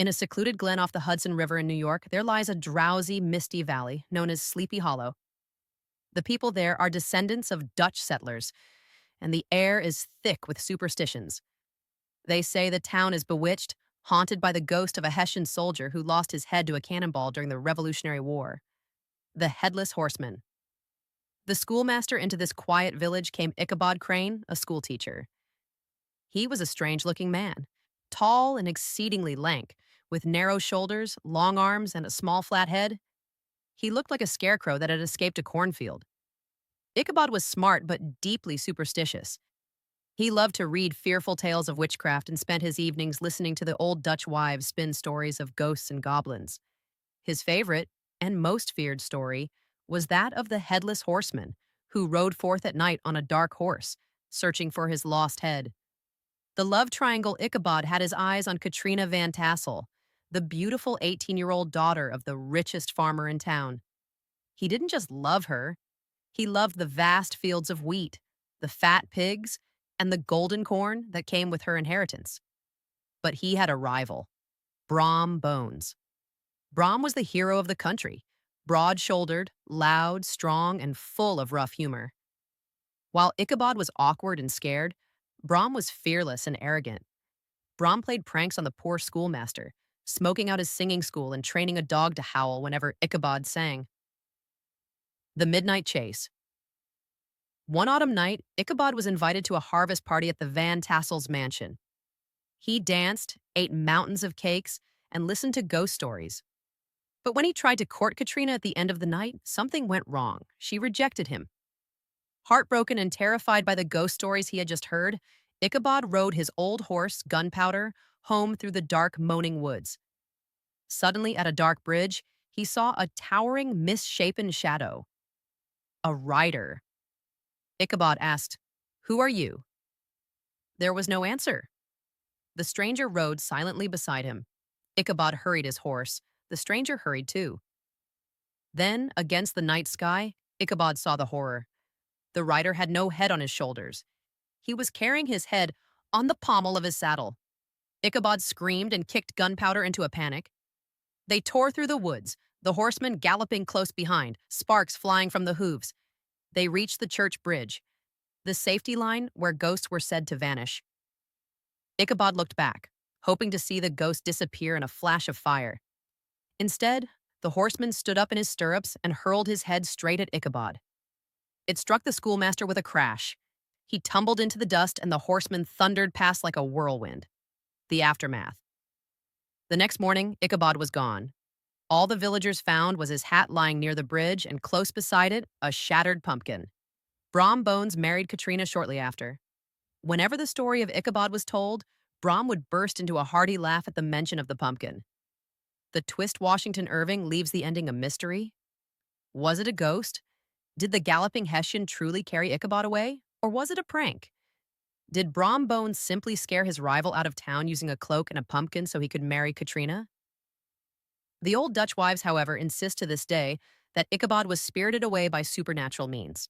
In a secluded glen off the Hudson River in New York, there lies a drowsy, misty valley known as Sleepy Hollow. The people there are descendants of Dutch settlers, and the air is thick with superstitions. They say the town is bewitched, haunted by the ghost of a Hessian soldier who lost his head to a cannonball during the Revolutionary War, the headless horseman. The schoolmaster into this quiet village came Ichabod Crane, a schoolteacher. He was a strange-looking man, tall and exceedingly lank, with narrow shoulders, long arms, and a small flat head. He looked like a scarecrow that had escaped a cornfield. Ichabod was smart but deeply superstitious. He loved to read fearful tales of witchcraft and spent his evenings listening to the old Dutch wives spin stories of ghosts and goblins. His favorite, and most feared story, was that of the headless horseman, who rode forth at night on a dark horse, searching for his lost head. The love triangle Ichabod had his eyes on Katrina Van Tassel, the beautiful 18-year-old daughter of the richest farmer in town. He didn't just love her, he loved the vast fields of wheat, the fat pigs, and the golden corn that came with her inheritance. But he had a rival, Brom Bones. Brom was the hero of the country, broad-shouldered, loud, strong, and full of rough humor. While Ichabod was awkward and scared, Brom was fearless and arrogant. Brom played pranks on the poor schoolmaster, smoking out his singing school and training a dog to howl whenever Ichabod sang. The Midnight Chase. One autumn night, Ichabod was invited to a harvest party at the Van Tassel's mansion. He danced, ate mountains of cakes, and listened to ghost stories. But when he tried to court Katrina at the end of the night, something went wrong. She rejected him. Heartbroken and terrified by the ghost stories he had just heard, Ichabod rode his old horse, Gunpowder, home through the dark, moaning woods. Suddenly, at a dark bridge, he saw a towering, misshapen shadow. A rider. Ichabod asked, "Who are you?" There was no answer. The stranger rode silently beside him. Ichabod hurried his horse. The stranger hurried too. Then, against the night sky, Ichabod saw the horror. The rider had no head on his shoulders. He was carrying his head on the pommel of his saddle. Ichabod screamed and kicked Gunpowder into a panic. They tore through the woods, the horseman galloping close behind, sparks flying from the hooves. They reached the church bridge, the safety line where ghosts were said to vanish. Ichabod looked back, hoping to see the ghost disappear in a flash of fire. Instead, the horseman stood up in his stirrups and hurled his head straight at Ichabod. It struck the schoolmaster with a crash. He tumbled into the dust and the horseman thundered past like a whirlwind. The aftermath. The next morning, Ichabod was gone. All the villagers found was his hat lying near the bridge and close beside it, a shattered pumpkin. Brom Bones married Katrina shortly after. Whenever the story of Ichabod was told, Brom would burst into a hearty laugh at the mention of the pumpkin. The twist Washington Irving leaves the ending a mystery. Was it a ghost? Did the galloping Hessian truly carry Ichabod away? Or was it a prank? Did Brom Bones simply scare his rival out of town using a cloak and a pumpkin so he could marry Katrina? The old Dutch wives, however, insist to this day that Ichabod was spirited away by supernatural means.